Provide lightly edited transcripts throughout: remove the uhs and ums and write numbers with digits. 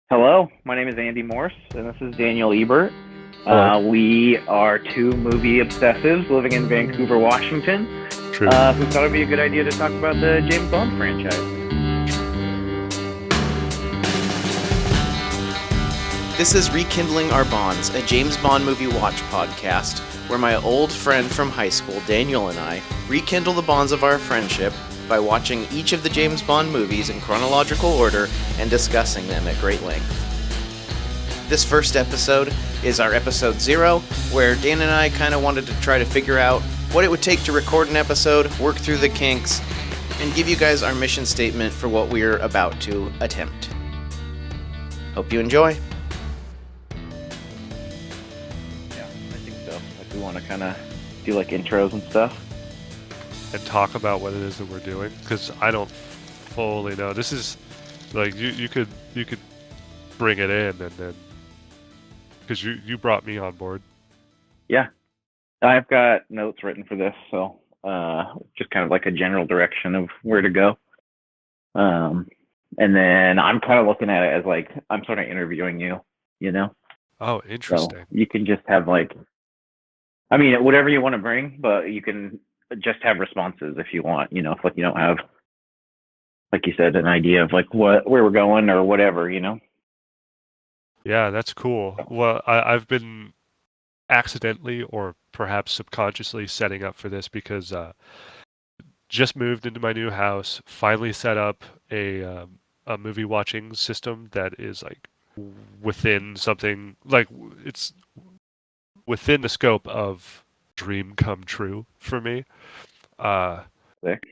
Hello, my name is Andy Morse, and this is Daniel Ebert. Hello. We are two movie obsessives living in Vancouver, Washington, True. who thought it'd be a good idea to talk about the James Bond franchise. This is Rekindling Our Bonds, a James Bond movie watch podcast, where my old friend from high school, Daniel, and I rekindle the bonds of our friendship by watching each of the James Bond movies in chronological order and discussing them at great length. This first episode is our episode 0, where Dan and I kind of wanted to try to figure out what it would take to record an episode, work through the kinks, and give you guys our mission statement for what we're about to attempt. Hope you enjoy. Yeah, I think so. Like we want to kind of do like intros and stuff. And talk about what it is that we're doing, because I don't fully know. This is like you could bring it in, and then because you brought me on board. Yeah, I've got notes written for this, so just kind of like a general direction of where to go. And then I'm kind of looking at it as like I'm sort of interviewing you, you know. Oh, interesting. So you can just have like, I mean, whatever you want to bring, but you can just have responses if you want, you know, if like you don't have, like you said, an idea of like where we're going or whatever, you know. Yeah, that's cool. Well, I've been accidentally or perhaps subconsciously setting up for this because just moved into my new house, finally set up a movie watching system that is like within something, like it's within the scope of dream come true for me. Sick.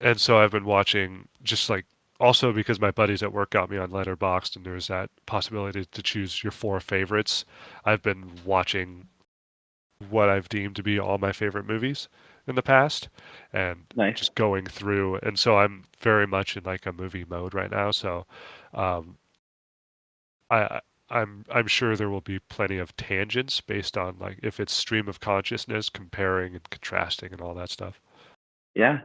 And so I've been watching, just like, also because my buddies at work got me on Letterboxd, and there's that possibility to choose your 4 favorites. I've been watching what I've deemed to be all my favorite movies in the past, and Nice. just going through. And so I'm very much in like a movie mode right now. So, um, I'm sure there will be plenty of tangents based on like if it's stream of consciousness, comparing and contrasting and all that stuff. Yeah.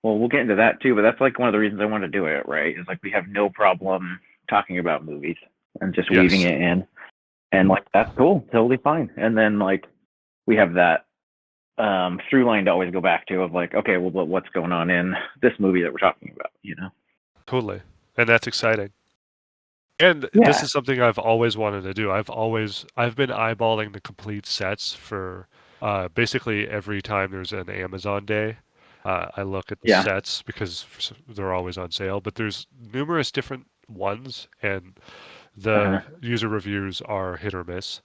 Well, we'll get into that too, but that's like one of the reasons I want to do it, right? Is like we have no problem talking about movies and just weaving Yes. it in. And like that's cool, totally fine. And then like we have that through line to always go back to of like, okay, well, what's going on in this movie that we're talking about, you know? Totally. And that's exciting. And this is something I've always wanted to do. I've been eyeballing the complete sets for basically every time there's an Amazon day. I look at the sets because they're always on sale, but there's numerous different ones, and the user reviews are hit or miss.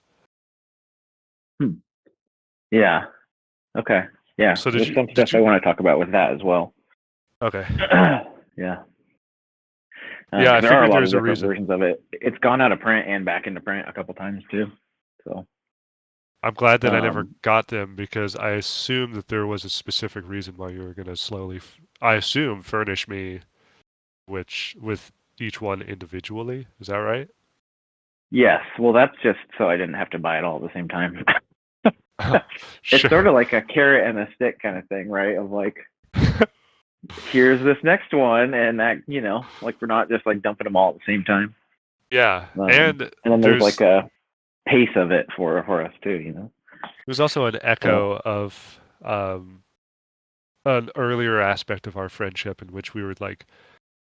Yeah. Okay. Yeah. So there's some stuff I want to talk about with that as well. Okay. Yeah. Yeah, I there are a figured lot of there's a different reason. versions of it. It's gone out of print and back into print a couple times too. So I'm glad that I never got them, because I assumed that there was a specific reason why you were going to slowly, furnish me with each one individually. Is that right? yes. Well, that's just so I didn't have to buy it all at the same time. Sure. It's sort of like a carrot and a stick kind of thing, right? Of like, here's this next one, and that, you know, like we're not just like dumping them all at the same time. Yeah, and then there's like a pace of it for us too, you know. There's also an echo of an earlier aspect of our friendship in which we would like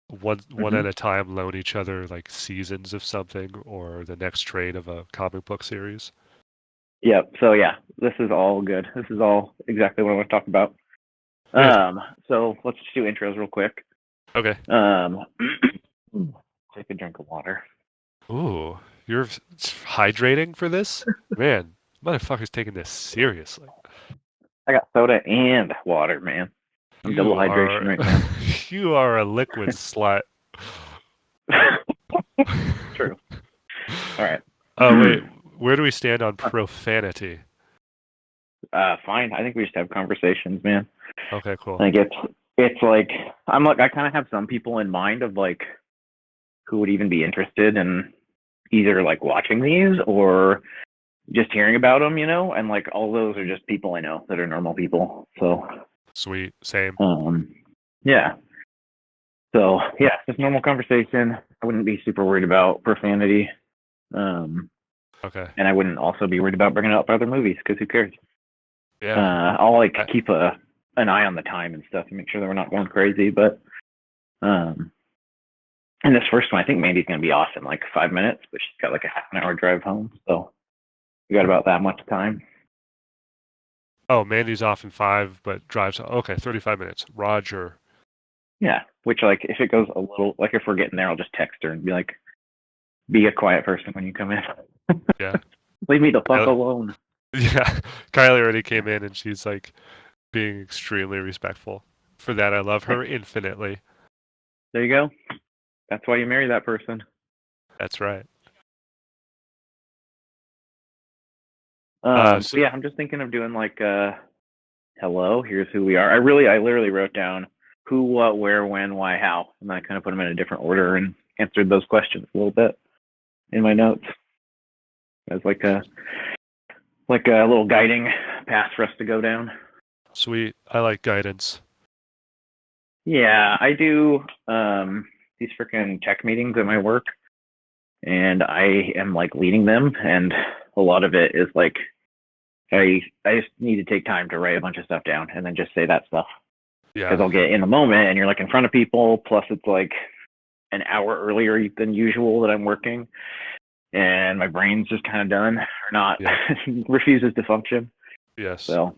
one at a time loan each other like seasons of something or the next trade of a comic book series. Yep. So yeah, this is all good. This is all exactly what I want to talk about. So let's just do intros real quick. Okay. Take a drink of water. Ooh, you're hydrating for this? Man, motherfucker's taking this seriously. I got soda and water, man. I'm double hydration right now. You are a liquid slut. True. All right. Wait, where do we stand on profanity? Fine. I think we just have conversations, man. Okay, cool. Like it's like I kind of have some people in mind of like who would even be interested in either like watching these or just hearing about them, you know, and like all those are just people I know that are normal people. So sweet, same. Yeah. So yeah, just normal conversation. I wouldn't be super worried about profanity. Okay. And I wouldn't also be worried about bringing it up other movies because who cares? Yeah. I'll like keep an eye on the time and stuff and make sure that we're not going crazy. But in this first one, I think Mandy's going to be off in like 5 minutes, but she's got like a half an hour drive home. So we got about that much time. Oh, Mandy's off in 5, but drives. Okay, 35 minutes. Roger. Yeah. Which like if it goes a little, like if we're getting there, I'll just text her and be like, be a quiet person when you come in. Yeah. Leave me the fuck alone. Yeah. Kylie already came in and she's like being extremely respectful. For that, I love her infinitely. There you go. That's why you marry that person. That's right. So yeah, I'm just thinking of doing like hello, here's who we are. I literally wrote down who, what, where, when, why, how, and then I kind of put them in a different order and answered those questions a little bit in my notes as like a little guiding path for us to go down. Sweet. I like guidance. Yeah, I do these freaking tech meetings at my work, and I am like leading them, and a lot of it is like I just need to take time to write a bunch of stuff down and then just say that stuff. Yeah. Because I'll get in the moment and you're like in front of people, plus it's like an hour earlier than usual that I'm working, and my brain's just kind of done or not, refuses to function. Yes. So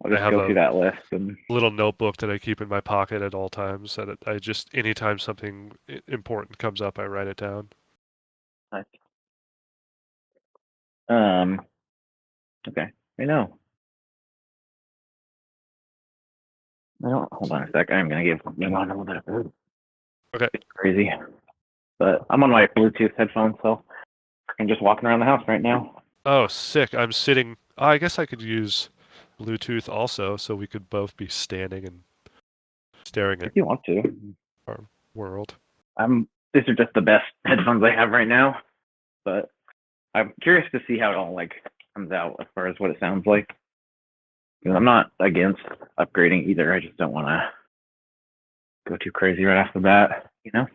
I'll just go through that list. And little notebook that I keep in my pocket at all times. That I just, anytime something important comes up, I write it down. Nice. Okay. I know. I don't. Hold on a sec. I'm gonna give Elon a little bit of food. Okay. It's crazy, but I'm on my Bluetooth headphones, so I'm just walking around the house right now. Oh, sick! I'm sitting. I guess I could use Bluetooth also, so we could both be standing and staring at If you want to. our world. These are just the best headphones I have right now, but I'm curious to see how it all like comes out as far as what it sounds like. Because I'm not against upgrading either. I just don't want to go too crazy right off the bat, you know?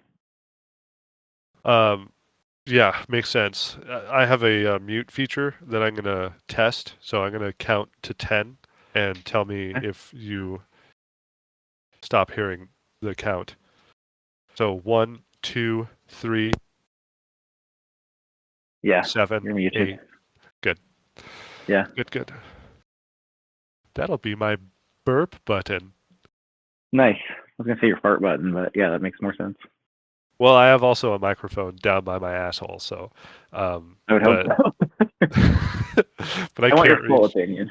Yeah, makes sense. I have a mute feature that I'm gonna test. So I'm gonna count to 10 and tell me if you stop hearing the count. So 1, 2, 3. Yeah. 7, you're muted. 8. Good. Yeah. Good. That'll be my burp button. Nice. I was going to say your fart button, but yeah, that makes more sense. Well, I have also a microphone down by my asshole, so. I would hope so. But I want can't your full reach. opinion.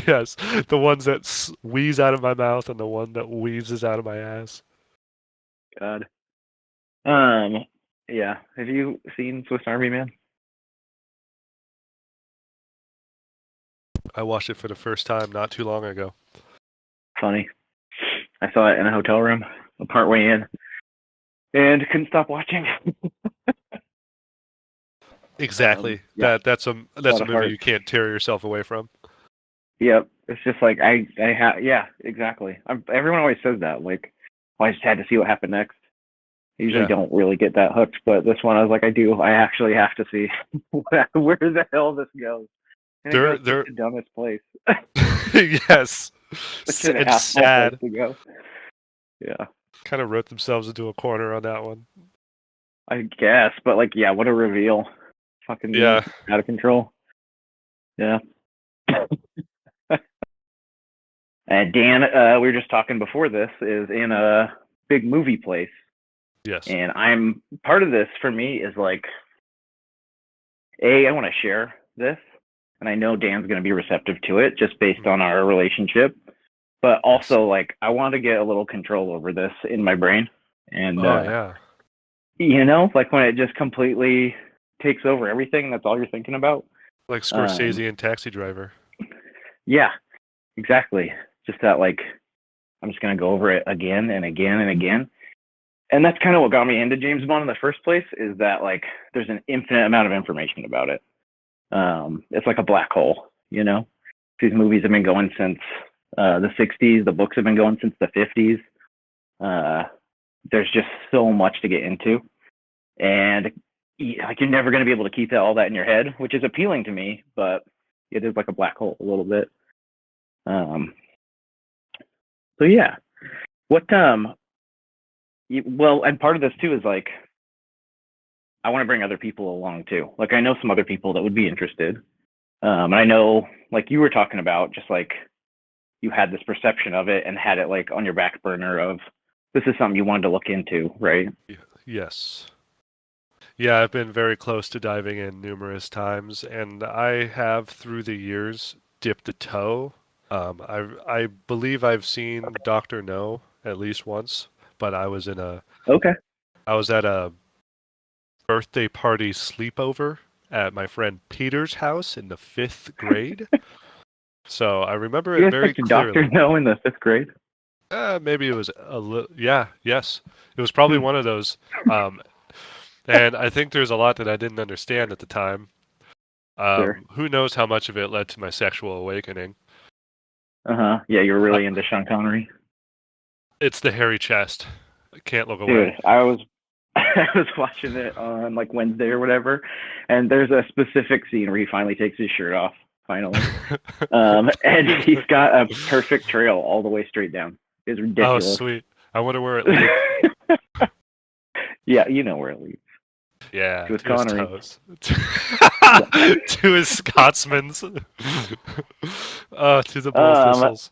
Yes, the ones that wheeze out of my mouth and the one that wheezes out of my ass. God. Yeah. Have you seen Swiss Army Man? I watched it for the first time not too long ago. Funny. I saw it in a hotel room, partway in, and couldn't stop watching. Exactly. Yeah. That's a movie you can't tear yourself away from. Yep. It's just like yeah, exactly. Everyone always says that, like, I just had to see what happened next. I usually don't really get that hooked, but this one I was like, I actually have to see where the hell this goes. And it goes to the dumbest place. Yes. It's sad. To go. Yeah. Kind of wrote themselves into a corner on that one. I guess, but like, yeah, what a reveal. Fucking out of control. Yeah. And Dan, we were just talking before this, is in a big movie place. Yes. And I'm part of this for me is like, I want to share this, and I know Dan's going to be receptive to it just based on our relationship. But also, like, I want to get a little control over this in my brain. And, you know, like when it just completely takes over everything, that's all you're thinking about. Like Scorsese and Taxi Driver. Yeah, exactly. Just that, like, I'm just going to go over it again and again and again. And that's kind of what got me into James Bond in the first place, is that, like, there's an infinite amount of information about it. It's like a black hole, you know? These movies have been going since the 60s. The books have been going since the 50s. there's just so much to get into, and like you're never going to be able to keep all that in your head, which is appealing to me, but it is like a black hole a little bit. So yeah, what well, and part of this too is like I want to bring other people along too. Like I know some other people that would be interested, and I know like you were talking about, just like you had this perception of it and had it like on your back burner of this is something you wanted to look into, right? Yes. Yeah, I've been very close to diving in numerous times, and I have through the years dipped a toe. I believe I've seen Doctor No at least once, but I was Okay. at a birthday party sleepover at my friend Peter's house in the 5th grade. So I remember You it guys very picked a Doctor clearly. No in the 5th grade? Maybe it was a little. Yeah, yes, it was probably Hmm. one of those. And I think there's a lot that I didn't understand at the time. Sure. Who knows how much of it led to my sexual awakening? Yeah, you were Uh, really into Sean Connery. it's the hairy chest. I can't look Dude, away. I was I was watching it on like Wednesday or whatever, and there's a specific scene where he finally takes his shirt off, finally. And he's got a perfect trail all the way straight down. It's Oh, ridiculous. sweet. I wonder where it leads. Yeah, you know where it leads. Yeah, To his to his Connery. toes. To his Scotsman's. To the bull thistles.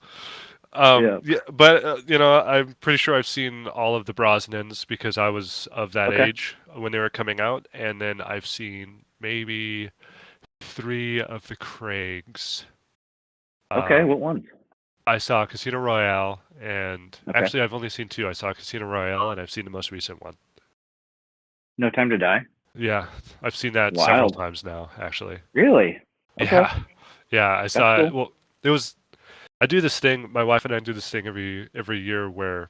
Yeah. Yeah, but I'm pretty sure I've seen all of the Brosnans because I was of that Okay. age when they were coming out, and then I've seen maybe 3 of the Craigs. Okay, Um, what one? I saw Casino Royale, and Okay. actually I've only seen 2. I saw Casino Royale, and I've seen the most recent one. No Time to Die? Yeah, I've seen that several Wild. times now, actually. Really? Okay. Yeah, yeah, I That's saw it. cool. Well, it was. I do this thing. My wife and I do this thing every year where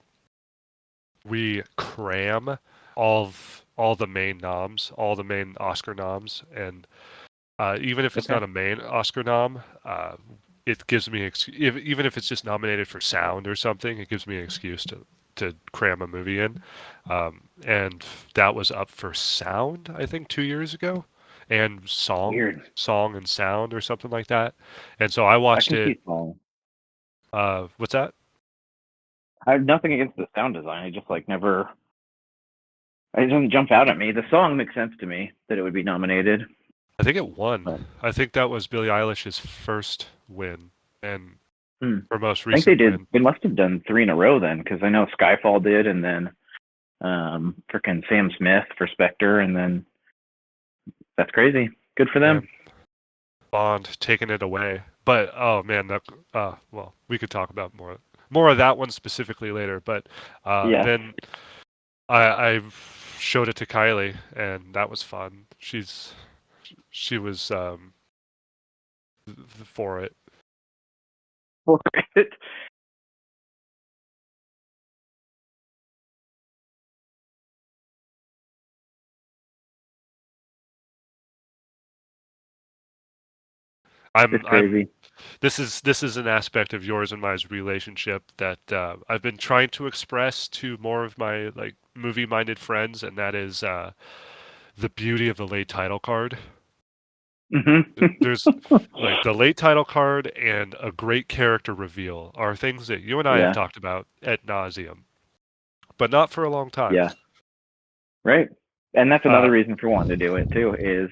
we cram all the main noms, all the main Oscar noms, and even if it's Okay. not a main Oscar nom, it gives me even if it's just nominated for sound or something, it gives me an excuse to cram a movie in. And that was up for sound, I think, 2 years ago, and Weird. song and sound or something like that. And so I I watched can it. see song. What's that? I have nothing against the sound design. I just like never. It doesn't jump out at me. The song makes sense to me that it would be nominated. I think it won. But, I think that was Billie Eilish's first win, and her most I think they recent did. win. They must have done 3 in a row then, because I know Skyfall did, and then freaking Sam Smith for Spectre, and then that's crazy. Good for them. Yeah. Bond taking it away. But oh man, well, we could talk about more of that one specifically later. But Yeah. then I showed it to Kylie, and that was fun. She was for it. For it. It's crazy. This is an aspect of yours and my relationship that I've been trying to express to more of my like movie-minded friends, and that is the beauty of the late title card. There's like the late title card and a great character reveal are things that you and I have Yeah. talked about ad nauseum, but not for a long time. Yeah. Right. And that's another reason for wanting to do it too, is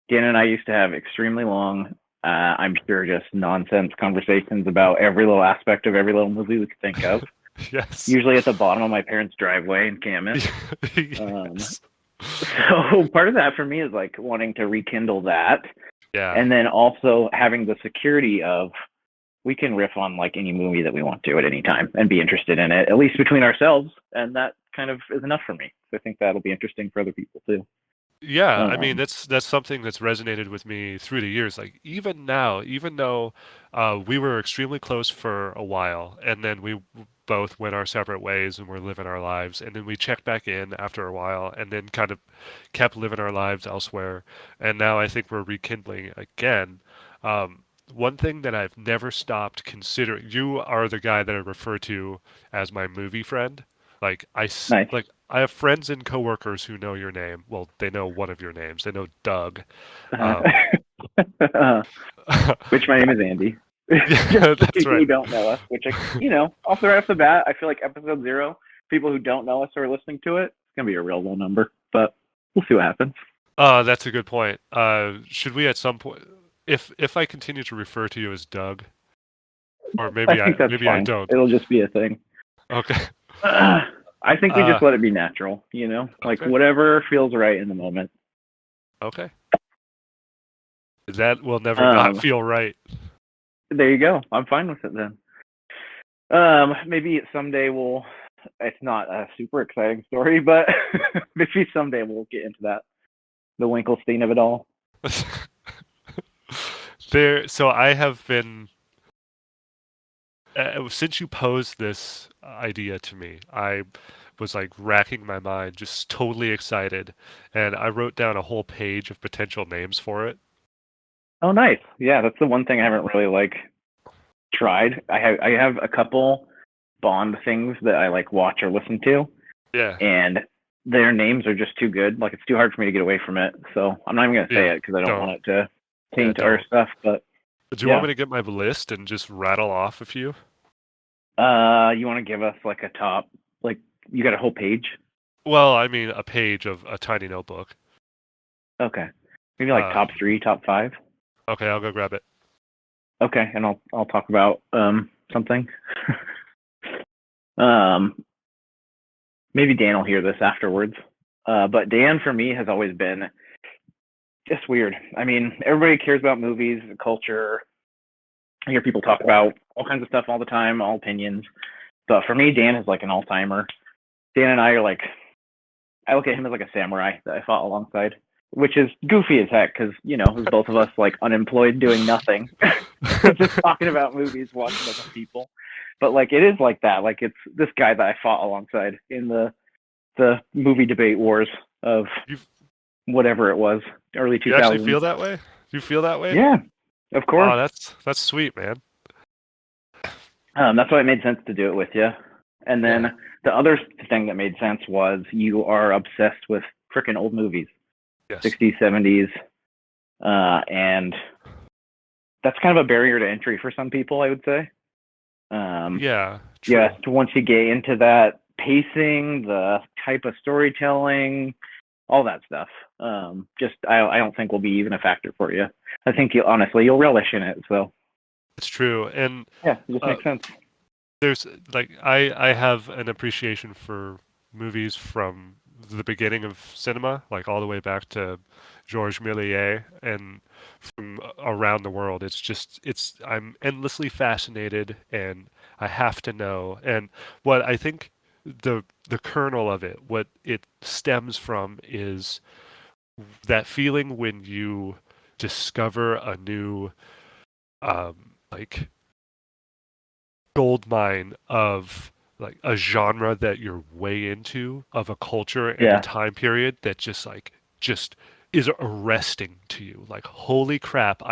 Dan and I used to have extremely long, I'm sure just nonsense conversations about every little aspect of every little movie we could think of. Yes. Usually at the bottom of my parents' driveway in Camas. Yes. So part of that for me is like wanting to rekindle that. Yeah. And then also having the security of we can riff on like any movie that we want to at any time and be interested in it, at least between ourselves. And that kind of is enough for me. So I think that'll be interesting for other people too. Yeah, I mean that's something that's resonated with me through the years. Like even now, even though we were extremely close for a while, and then we both went our separate ways and we're living our lives, and then we checked back in after a while, and then kind of kept living our lives elsewhere, and now I think we're rekindling again. One thing that I've never stopped considering, you are the guy that I refer to as my movie friend. Like Nice. like I have friends and coworkers who know your name. Well, they know one of your names. They know Doug. Which my name is Andy. Yeah, Just for that's people right. who don't know us, which, off the right off the bat, I feel like episode 0, people who don't know us who are listening to it, it's going to be a real low number, but we'll see what happens. That's a good point. Should we at some point, if I continue to refer to you as Doug, or maybe I think that's maybe fine. I don't. It'll just be a thing. Okay. I think we just let it be natural, like Okay. whatever feels right in the moment. Okay. That will never not feel right. There you go. I'm fine with it then. Maybe someday it's not a super exciting story, but maybe someday we'll get into that. The Winkelstein of it all. So I have been, since you posed this idea to me, I was like racking my mind, just totally excited, and I wrote down a whole page of potential names for it. Oh, nice. Yeah, that's the one thing I haven't really tried. I have a couple Bond things that I watch or listen to. Yeah. And their names are just too good. Like, it's too hard for me to get away from it. So I'm not even gonna say it because I don't want it to taint our stuff. But do you want me to get my list and just rattle off a few? You want to give us a top? You got a whole page? Well, I mean a page of a tiny notebook. Okay, maybe top 3, top 5. Okay, I'll go grab it. Okay, and I'll talk about something. Maybe Dan will hear this afterwards. But Dan for me has always been just weird. I mean, everybody cares about movies, culture. I hear people talk about all kinds of stuff all the time, all opinions. But for me, Dan is an all-timer. Dan and I are I look at him as a samurai that I fought alongside, which is goofy as heck because, it was both of us unemployed doing nothing, just talking about movies, watching other people. But it is that. It's this guy that I fought alongside in the movie debate wars of whatever it was, early 2000s. You actually feel that way? You feel that way? Yeah, of course. Oh, that's sweet, man. That's why it made sense to do it with you. And then the other thing that made sense was you are obsessed with frickin' old movies. Yes. 60s, 70s. And that's kind of a barrier to entry for some people, I would say. Yeah, true. Yeah, once you get into that pacing, the type of storytelling, all that stuff, I don't think will be even a factor for you. I think you'll relish in it. So it's true, and yeah, it just makes sense. There's I have an appreciation for movies from the beginning of cinema, all the way back to Georges Méliès and from around the world. I'm endlessly fascinated, and I have to know. And what I think the kernel of it, what it stems from, is that feeling when you discover a new gold mine of a genre that you're way into, of a culture and a time period that just is arresting to you. Holy crap,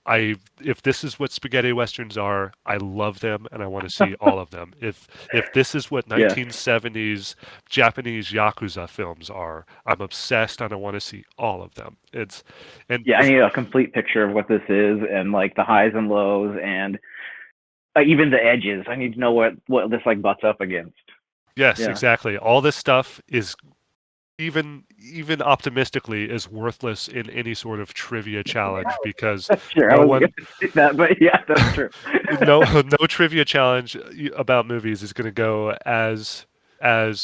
if this is what spaghetti westerns are, I love them and I want to see all of them. If this is what 1970s Japanese Yakuza films are, I'm obsessed and I want to see all of them. I need a complete picture of what this is and the highs and lows and even the edges. I need to know what this butts up against. Yes, exactly. All this stuff is even optimistically is worthless in any sort of trivia challenge because no one that, but yeah, that's true. no trivia challenge about movies is going to go as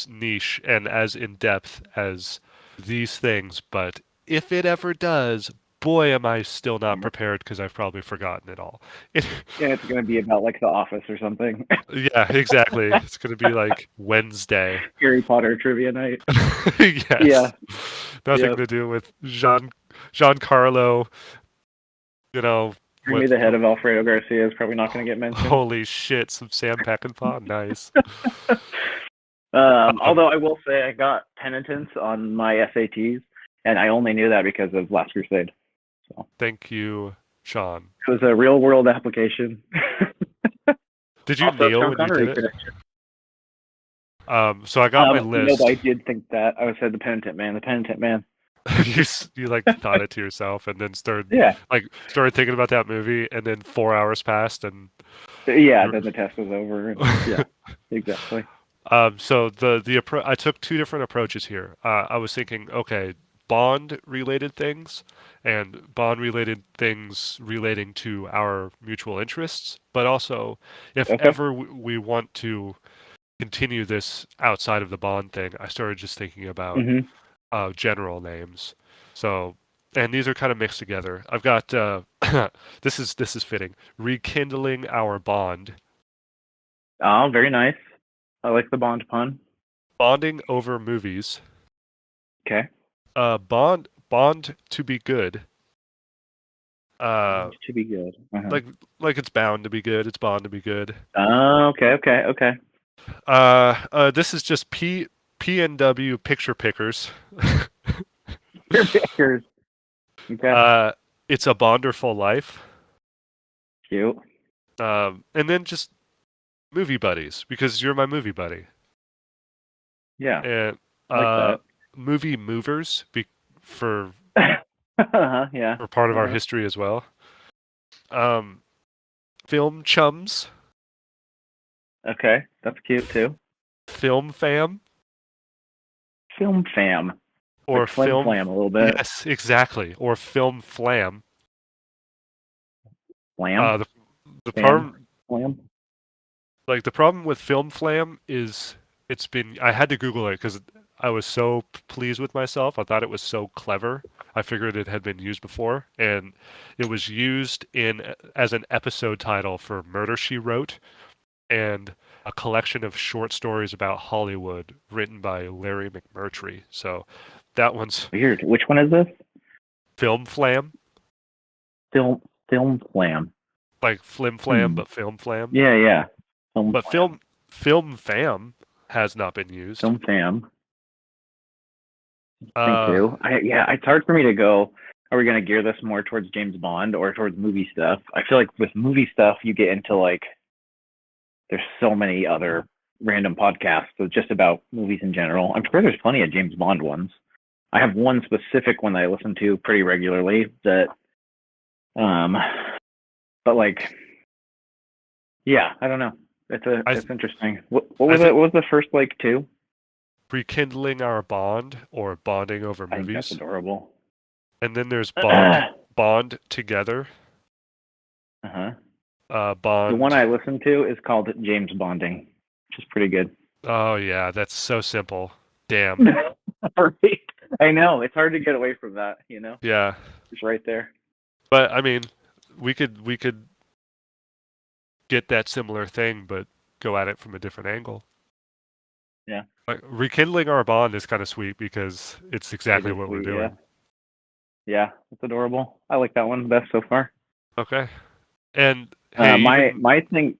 niche and as in depth as these things, but if it ever does, boy, am I still not prepared because I've probably forgotten it all. It's going to be about The Office or something. Yeah, exactly. It's going to be Wednesday. Harry Potter trivia night. Yes. Yeah. Nothing to do with Giancarlo. Bring me the head of Alfredo Garcia is probably not going to get mentioned. Holy shit, some Sam Peckinpah. Nice. Although I will say I got penitence on my SATs, and I only knew that because of Last Crusade. So. Thank you, Sean. It was a real-world application. Did you kneel when you did it? So I got my No, list. but I did think that. I said the Penitent Man, the Penitent Man. You like thought it to yourself, and then started Yeah. thinking about that movie, and then 4 hours passed, and Yeah, then the test was over. And, yeah, exactly. So I took two different approaches here. I was thinking, okay, Bond related things and Bond related things relating to our mutual interests, but also if Okay. ever we want to continue this outside of the Bond thing, I started just thinking about general names. So, and these are kind of mixed together. I've got this is fitting. Rekindling Our Bond. Oh, very nice. I like the Bond pun. Bonding over movies. Okay. Bond to be good. To be good. Uh-huh. Like it's bound to be good. It's Bond to be good. Oh, okay. This is just PNW picture pickers. Your pickers. Okay. It's a Bonderful life. Cute. And then just movie buddies because you're my movie buddy. Yeah. And I like that. movie movers for Yeah. for part of our history as well. Film chums. Okay, that's cute too. Film fam. Film fam. Or like flim film flam a little bit. Yes, exactly. Or film flam. Flam. The problem, flam. like the problem with film flam is I had to Google it because I was so pleased with myself. I thought it was so clever. I figured it had been used before, and it was used as an episode title for Murder, She Wrote, and a collection of short stories about Hollywood written by Larry McMurtry. So that one's weird. Which one is this? Film flam. Film flam. Like flim flam, but film flam. Yeah. But film fam has not been used. Film fam. Thank you. It's hard for me to go. Are we going to gear this more towards James Bond or towards movie stuff? I feel like with movie stuff, you get into like, there's so many other random podcasts just about movies in general. I'm sure there's plenty of James Bond ones. I have one specific one that I listen to pretty regularly that, but like, yeah, I don't know. It's interesting. What was it? What was the first like two? Rekindling Our Bond or Bonding Over Movies. I think that's adorable. And then there's Bond Together. Bond. The one I listen to is called James Bonding, which is pretty good. Oh yeah, that's so simple. Damn. Right. I know. It's hard to get away from that, you know? Yeah. It's right there. But I mean, we could get that similar thing, but go at it from a different angle. Yeah. Like, Rekindling Our Bond is kind of sweet because it's exactly what we're doing. Yeah, it's adorable. I like that one the best so far. Okay. And hey, my thing.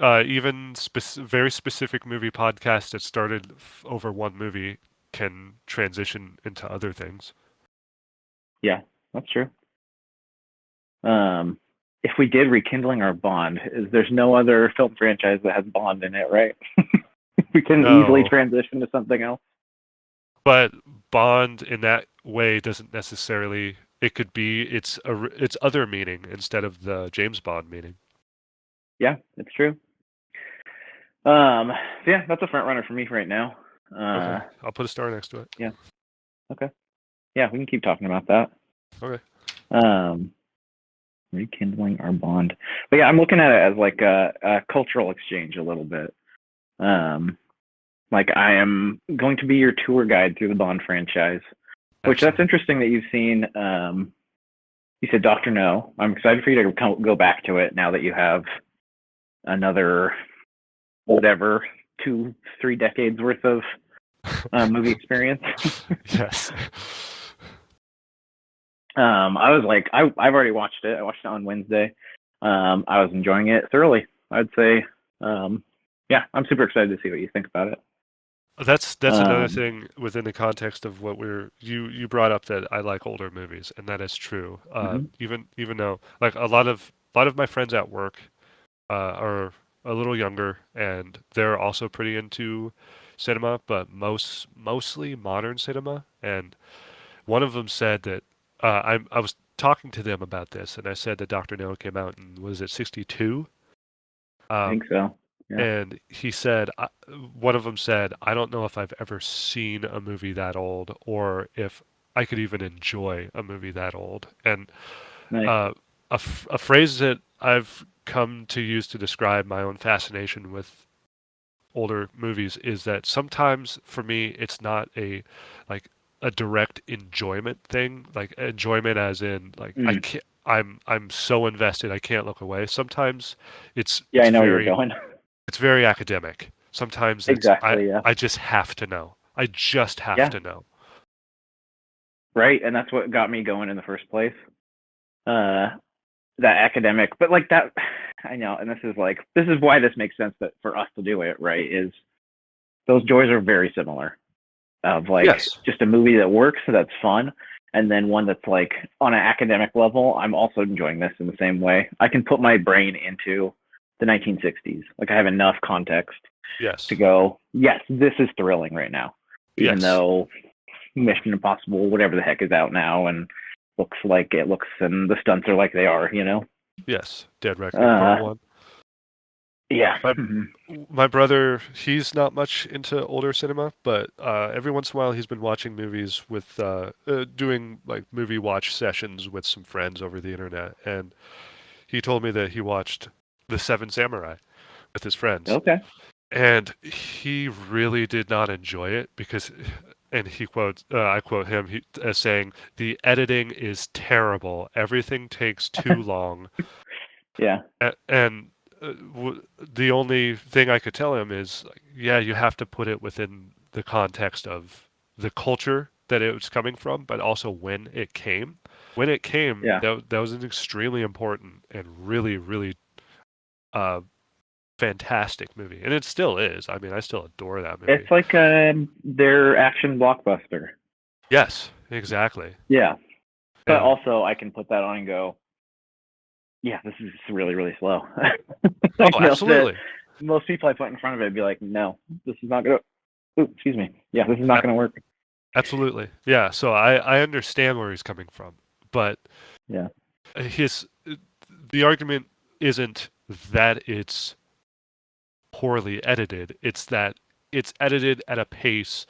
Even very specific movie podcast that started over one movie can transition into other things. Yeah, that's true. If we did Rekindling Our Bond, there's no other film franchise that has Bond in it, right? We can easily transition to something else. But Bond in that way doesn't necessarily. It could be its other meaning instead of the James Bond meaning. Yeah, it's true. So yeah, that's a front runner for me right now. Okay. I'll put a star next to it. Yeah. Okay. Yeah, we can keep talking about that. Okay. Rekindling Our Bond. But yeah, I'm looking at it as like a cultural exchange a little bit. Like I am going to be your tour guide through the Bond franchise, which that's interesting that you've seen. You said Dr. No. I'm excited for you to go back to it now that you have another, whatever, 2-3 decades worth of movie experience. Yes. I was like, I've already watched it. I watched it on Wednesday. I was enjoying it thoroughly. I'd say, yeah, I'm super excited to see what you think about it. That's another thing within the context of what you brought up, that I like older movies, and that is true. Even though like a lot of my friends at work are a little younger, and they're also pretty into cinema, but mostly modern cinema. And one of them said that I was talking to them about this, and I said that Doctor No came out in, was it 62? I think so. Yeah. And he said, one of them said, I don't know if I've ever seen a movie that old, or if I could even enjoy a movie that old. And Nice. a phrase that I've come to use to describe my own fascination with older movies is that sometimes for me it's not a direct enjoyment thing, like enjoyment as in like I can't, I'm so invested I can't look away. Sometimes it's I know where very you're going. it's very academic. Sometimes Exactly. Yeah. I just have to know. I just have to know. Right, and that's what got me going in the first place. That academic, but like that, I know, and this is why this makes sense that for us to do it, right? Is those joys are very similar. Of like just a movie that works, that's fun, and then one that's like on an academic level. I'm also enjoying this in the same way. I can put my brain into the 1960s. Like I have enough context to go, yes, this is thrilling right now, even though Mission Impossible, whatever the heck, is out now and looks like it looks, and the stunts are like they are, you know? Yes, Dead Reckoning Part 1. Yeah. My brother, he's not much into older cinema, but every once in a while he's been watching movies with, doing like movie watch sessions with some friends over the internet. And he told me that he watched The Seven Samurai with his friends. Okay. And he really did not enjoy it because, and he quotes, I quote him as saying, the editing is terrible. Everything takes too long. Yeah. And the only thing I could tell him is, yeah, you have to put it within the context of the culture that it was coming from, but also when it came. When it came, that was an extremely important and really, really fantastic movie. And it still is. I mean, I still adore that movie. It's like their action blockbuster. Yes, exactly. Yeah. But also, I can put that on and go, yeah, this is really, really slow. Oh, absolutely. Most people I put in front of it would be like, no, this is not going to, excuse me. Yeah, this is not going to work. Absolutely. Yeah, so I understand where he's coming from. But yeah, the argument isn't that it's poorly edited. It's that it's edited at a pace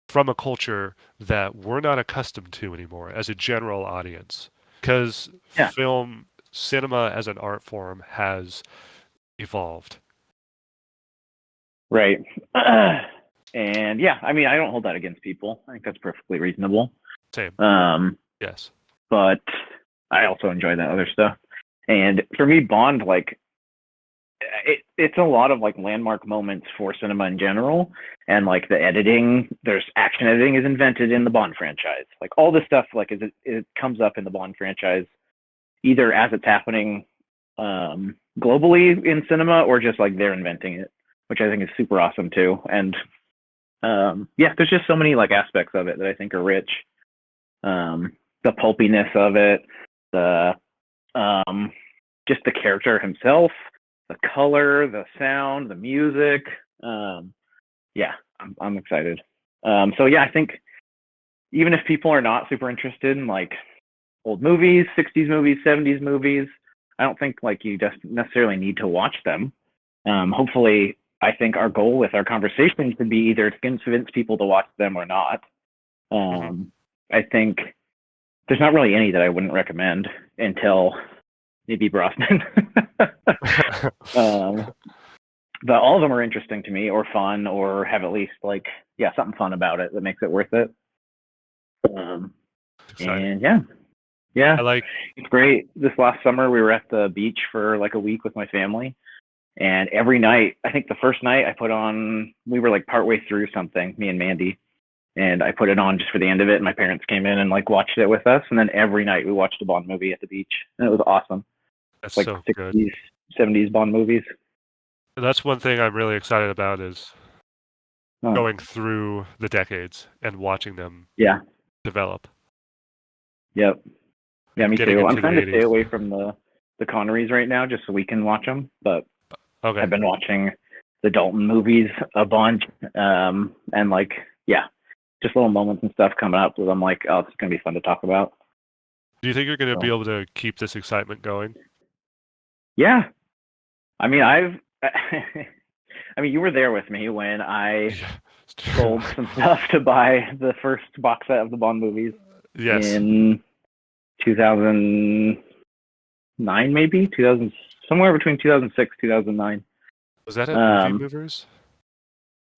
from a culture that we're not accustomed to anymore as a general audience. Because cinema as an art form has evolved. Right. And yeah, I mean, I don't hold that against people. I think that's perfectly reasonable. Same. Yes. But I also enjoy that other stuff. And for me, Bond, like, it's a lot of like landmark moments for cinema in general. And like the editing, there's action editing is invented in the Bond franchise. Like all this stuff, like it comes up in the Bond franchise, either as it's happening globally in cinema or just like they're inventing it, which I think is super awesome too. And there's just so many like aspects of it that I think are rich. The pulpiness of it, the just the character himself, the color, the sound, the music. I'm excited. I think even if people are not super interested in like old movies, 60s movies, 70s movies, I don't think like you just necessarily need to watch them. Hopefully, I think our goal with our conversation should be either to convince people to watch them or not. I think there's not really any that I wouldn't recommend until maybe Brosnan. But all of them are interesting to me, or fun, or have at least like something fun about it that makes it worth it. And it's great. This last summer we were at the beach for like a week with my family, and every night, I think the first night I put on, we were like partway through something, me and Mandy, and I put it on just for the end of it, and my parents came in and like watched it with us, and then every night we watched a Bond movie at the beach, and it was awesome. That's like so 60s, good. 70s Bond movies. That's one thing I'm really excited about is going through the decades and watching them develop. Yep. Yeah, me too. I'm trying to stay 80s. away from the Connerys right now just so we can watch them, but Okay. I've been watching the Dalton movies a bunch, and like, yeah, just little moments and stuff coming up that I'm like, oh, it's gonna be fun to talk about. Do you think you're going to So, be able to keep this excitement going? yeah, I mean, I mean, you were there with me when I sold some stuff to buy the first box set of the Bond movies Yes. in 2009, maybe somewhere between 2006 2009. Was that at Movie Movers?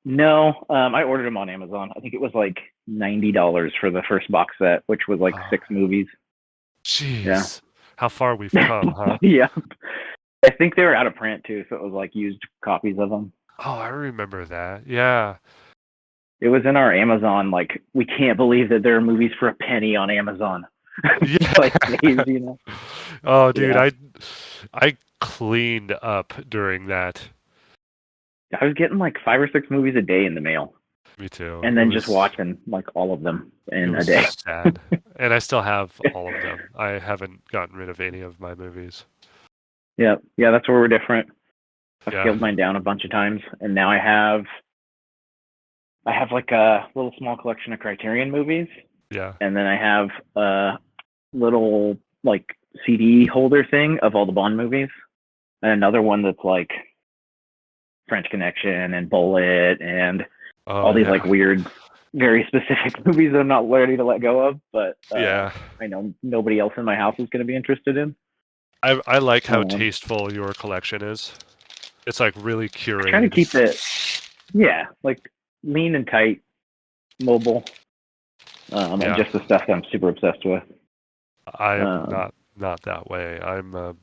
No, I ordered them on Amazon. I think it was like $90 for the first box set, which was like 6 movies. Jeez. Yeah. How far we've come, huh? Yeah. I think they were out of print too, so it was like used copies of them. Oh, I remember that. Yeah. It was in our Amazon, like, we can't believe that there are movies for a penny on Amazon. Yeah. Like days, you know. Oh, dude, Yeah. I cleaned up during that. I was getting like 5 or 6 movies a day in the mail. Me too. And then just watching like all of them in a day. Sad. And I still have all of them. I haven't gotten rid of any of my movies. Yeah, that's where we're different. I've Yeah. scaled mine down a bunch of times, and now I have like a little small collection of Criterion movies, Yeah. and then I have a little like CD holder thing of all the Bond movies, and another one that's like French Connection and Bullet and all these like weird, very specific movies that I'm not ready to let go of, but yeah, I know nobody else in my house is going to be interested in. I like how tasteful your collection is. It's like really curated. Trying to keep it, yeah, like lean and tight, mobile, and just the stuff that I'm super obsessed with. I am not that way. I'm.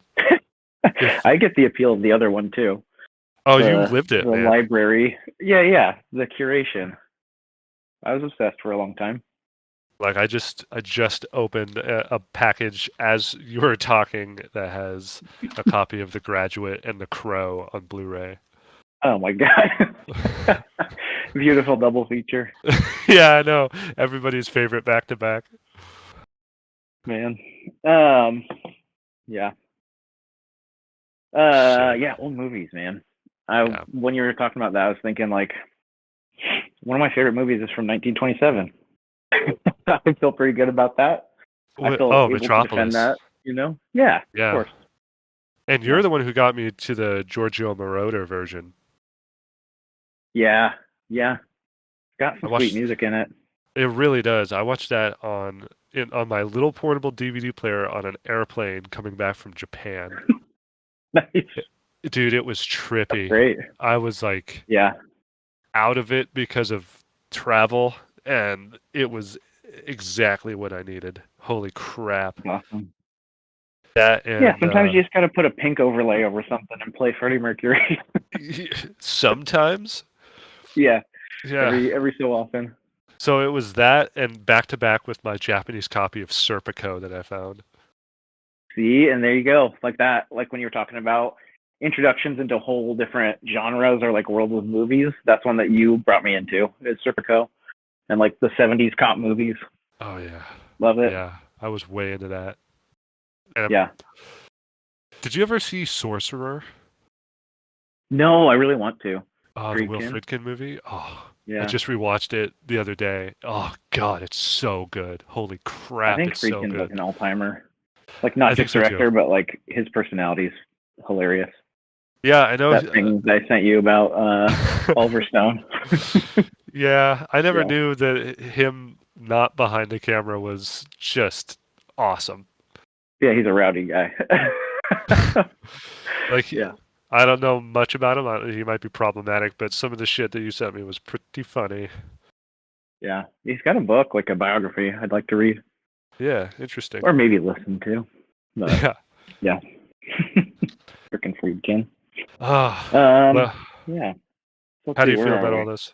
I get the appeal of the other one too. Oh, you lived it, the man. Library. Yeah, the curation. I was obsessed for a long time. Like I just opened a package as you were talking that has a copy of The Graduate and The Crow on Blu-ray. Oh my god. Beautiful double feature. Yeah, I know. Everybody's favorite back-to-back. Man. Yeah. Yeah, old movies, man. When you were talking about that, I was thinking like one of my favorite movies is from 1927. I feel pretty good about that. I feel able Metropolis. to defend that, you know? Yeah, of course. And you're the one who got me to the Giorgio Moroder version. Yeah. Got some sweet music in it. It really does. I watched that on my little portable DVD player on an airplane coming back from Japan. Nice. Dude, it was trippy. That's great. I was like out of it because of travel, and it was exactly what I needed. Holy crap. Awesome. That and, sometimes you just gotta put a pink overlay over something and play Freddie Mercury. Sometimes. Yeah. Every so often. So it was that and back to back with my Japanese copy of Serpico that I found. See, and there you go. Like that, like when you were talking about introductions into whole different genres or like worlds of movies, that's one that you brought me into. It's Serpico and like the 70s cop movies. Oh yeah. Love it. Yeah. I was way into that. Did you ever see Sorcerer? No, I really want to. The Will Friedkin movie? Oh, yeah. I just rewatched it the other day. Oh, God, it's so good. Holy crap, I think it's so Friedkin's good. like an all-timer. Like, not just director, but like his personality is hilarious. Yeah, I know. That thing that I sent you about Oliver Stone. Yeah, I never knew that him not behind the camera was just awesome. Yeah, he's a rowdy guy. I don't know much about him. He might be problematic, but some of the shit that you sent me was pretty funny. Yeah, he's got a book, like a biography I'd like to read. Yeah, interesting. Or maybe listen to. But, yeah. Frickin' Friedkin. Well, yeah. How do you feel about all this?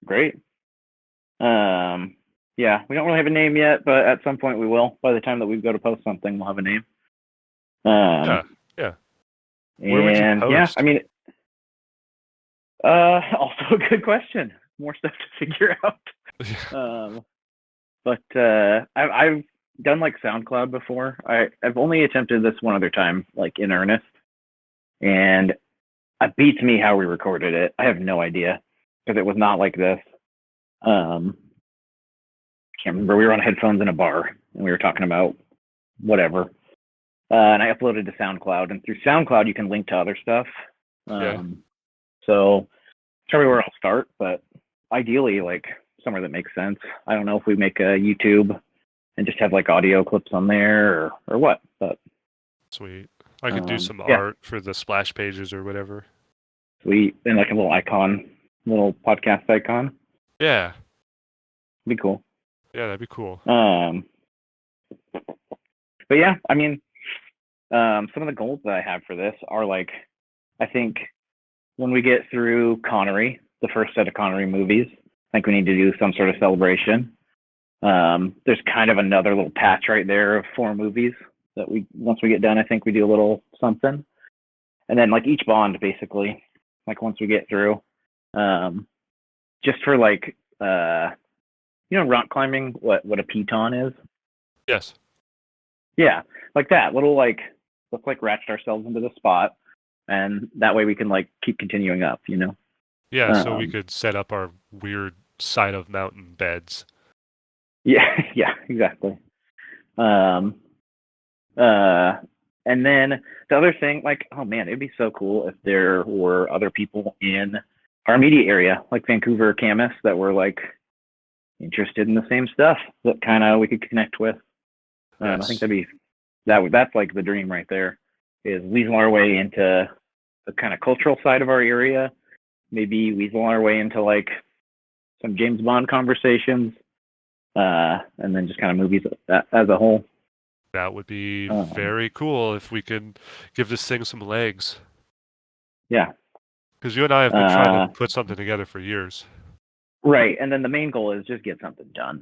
Great. Yeah, we don't really have a name yet, but at some point we will. By the time that we go to post something, we'll have a name. Yeah. Where would you post? I mean, also a good question. More stuff to figure out. But I've done like SoundCloud before. I've only attempted this one other time, like in earnest. And It beats me how we recorded it. I have no idea because it was not like this. Can't remember. We were on headphones in a bar and we were talking about whatever. And I uploaded to SoundCloud, and through SoundCloud you can link to other stuff. So it's probably where I'll start, but ideally like somewhere that makes sense. I don't know if we make a YouTube and just have like audio clips on there or what, but sweet. I could do some yeah. art for the splash pages or whatever. Sweet. And like a little icon, little podcast icon. Yeah. Be cool. Yeah, that'd be cool. But yeah, I mean, some of the goals that I have for this are like, I think when we get through Connery, the first set of Connery movies, I think we need to do some sort of celebration. There's kind of another little patch right there of 4 movies that once we get done, I think we do a little something. And then like each Bond, basically, like once we get through, just for like, rock climbing, what a piton is. Yes. Yeah, like that little like let's like ratchet ourselves into the spot, and that way we can like keep continuing up, Yeah, so we could set up our weird side of mountain beds. Yeah, exactly. And then the other thing, like, oh man, it'd be so cool if there were other people in our immediate area, like Vancouver, Camas, that were like interested in the same stuff that kind of we could connect with. Yes. I think that's like the dream right there, is weasel our way into the kind of cultural side of our area, maybe weasel our way into like some James Bond conversations, and then just kind of movies as a whole. That would be very cool if we could give this thing some legs. Yeah. Because you and I have been trying to put something together for years. Right, and then the main goal is just get something done.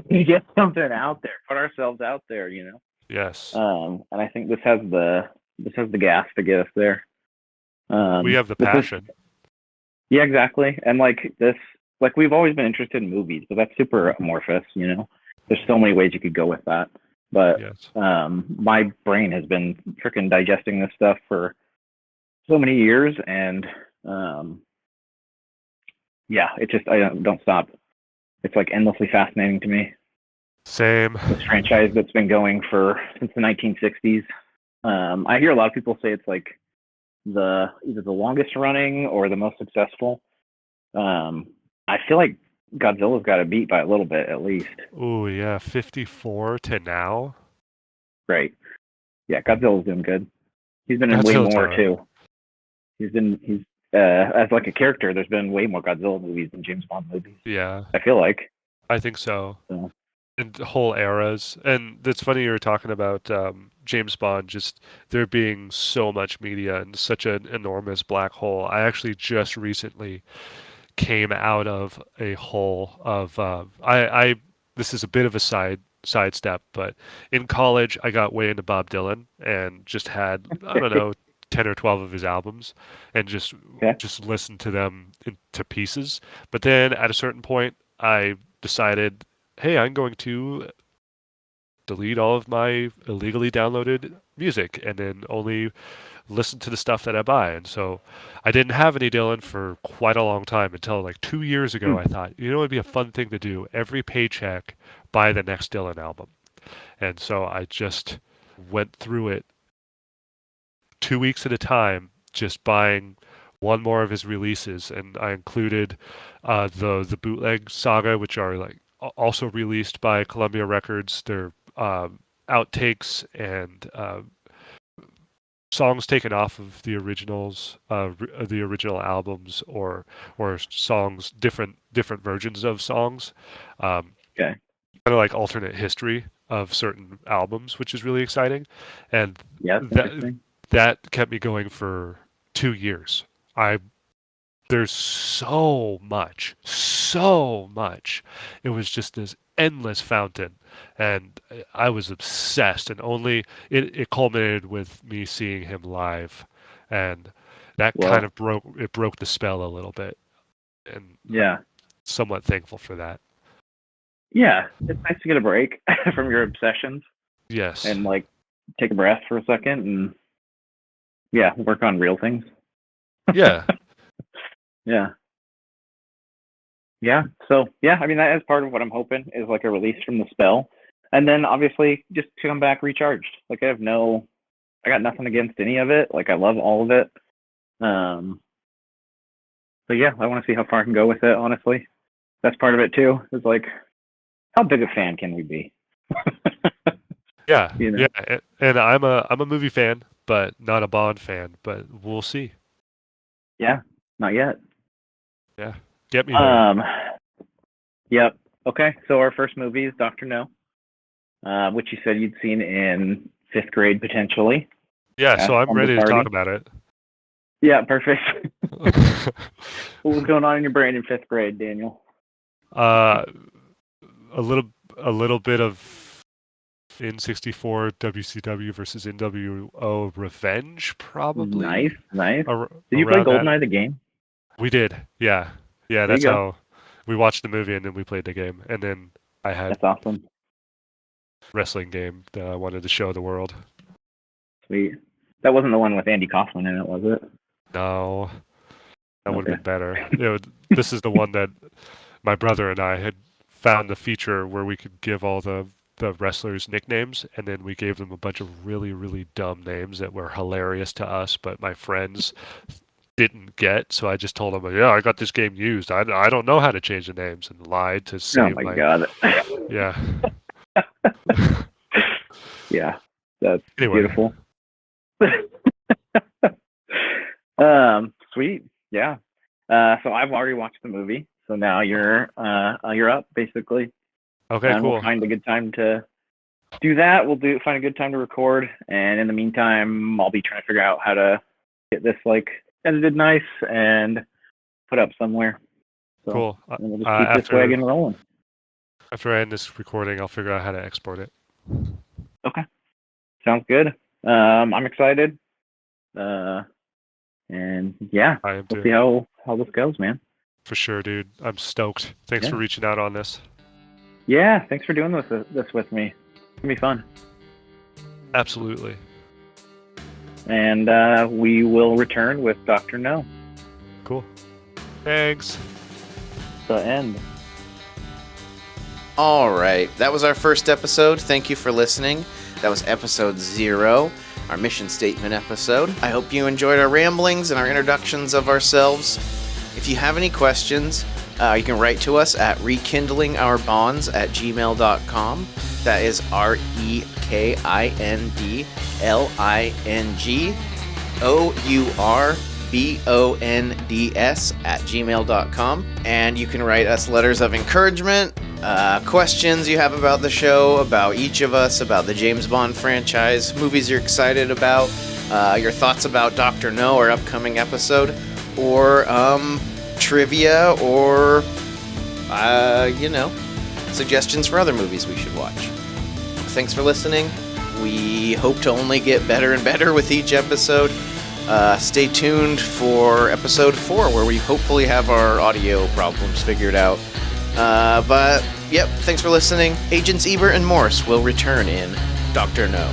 Get something out there. Put ourselves out there, Yes. And I think this has the gas to get us there. We have the passion. Yeah, exactly. And like this, like we've always been interested in movies, but that's super amorphous, There's so many ways you could go with that. But yes. My brain has been freaking digesting this stuff for so many years, and yeah, it just I don't stop. It's like endlessly fascinating to me. Same. This franchise that's been going since the 1960s. I hear a lot of people say it's like either the longest running or the most successful. I feel like Godzilla's got a beat by a little bit at least. Oh yeah, 54 to now. Right. Yeah, Godzilla's doing good. He's been in way more too. He's as like a character, there's been way more Godzilla movies than James Bond movies. Yeah. I feel like. I think so. Yeah. And whole eras. And it's funny you were talking about James Bond, just there being so much media and such an enormous black hole. I actually just recently came out of a hole of this is a bit of a sidestep, but in college I got way into Bob Dylan and just had I don't know 10 or 12 of his albums and just listened to them to pieces. But then at a certain point I decided, hey, I'm going to delete all of my illegally downloaded music and then only listen to the stuff that I buy. And so I didn't have any Dylan for quite a long time until like 2 years ago. I thought, it'd be a fun thing to do. Every paycheck, buy the next Dylan album. And so I just went through it 2 weeks at a time, just buying one more of his releases. And I included the bootleg saga, which are like also released by Columbia Records. They're outtakes and songs taken off of the originals, the original albums, or songs, different versions of songs. Okay. Kind of like alternate history of certain albums, which is really exciting. And yeah, that kept me going for 2 years. There's so much. It was just this endless fountain, and I was obsessed. And only it culminated with me seeing him live, and that kind of broke the spell a little bit. And yeah, I'm somewhat thankful for that. Yeah, it's nice to get a break from your obsessions. Yes, and like take a breath for a second and work on real things. Yeah. Yeah. Yeah. So yeah, I mean that is part of what I'm hoping is like a release from the spell. And then obviously just to come back recharged. Like I got nothing against any of it. Like I love all of it. But yeah, I want to see how far I can go with it, honestly. That's part of it too. Is like how big a fan can we be? Yeah. You know? Yeah. And I'm a movie fan, but not a Bond fan, but we'll see. Yeah, not yet. Yeah. Get me there. Yep. Okay, so our first movie is Dr. No, which you said you'd seen in 5th grade potentially. Yeah, so I'm on the ready to party. talk about it. Yeah, perfect. What was going on in your brain in 5th grade, Daniel? A little bit of N64 WCW versus NWO Revenge, probably. Nice. Did you play around that. GoldenEye the game? We did. Yeah. There That's you go. how we watched the movie and then we played the game. And then I had That's awesome. wrestling game that I wanted to show the world. Sweet. That wasn't the one with Andy Kaufman in it, was it? No, that would Okay. have been better. This is the one that my brother and I had found the feature where we could give all the wrestlers nicknames, and then we gave them a bunch of really, really dumb names that were hilarious to us, but my friends didn't get. So I just told them, yeah, I got this game used. I don't know how to change the names, and lied to save Oh my god. Yeah. Yeah, that's Anyway. beautiful. Sweet. Yeah. So I've already watched the movie. So now you're up basically. Okay, and cool. We'll find a good time to do that. Find a good time to record. And in the meantime, I'll be trying to figure out how to get this like edited nice and put up somewhere. So, Cool. and we'll just keep this wagon rolling. After I end this recording, I'll figure out how to export it. Okay. Sounds good. I'm excited. And yeah, I am we'll too. see how this goes, man. For sure, dude. I'm stoked. Thanks for reaching out on this. Yeah, thanks for doing this with me. It's gonna be fun. Absolutely. And we will return with Dr. No. Cool. Thanks. The end. All right, that was our first episode. Thank you for listening. That was episode 0, our mission statement episode. I hope you enjoyed our ramblings and our introductions of ourselves. If you have any questions, you can write to us at rekindlingourbonds@gmail.com. That is rekindlingorbonds@gmail.com. And you can write us letters of encouragement, questions you have about the show, about each of us, about the James Bond franchise, movies you're excited about, your thoughts about Dr. No, our upcoming episode, or trivia, or suggestions for other movies we should watch. Thanks for listening. We hope to only get better and better with each episode. Stay tuned for episode 4, where we hopefully have our audio problems figured out. But, yep, thanks for listening. Agents Ebert and Morse will return in Dr. No.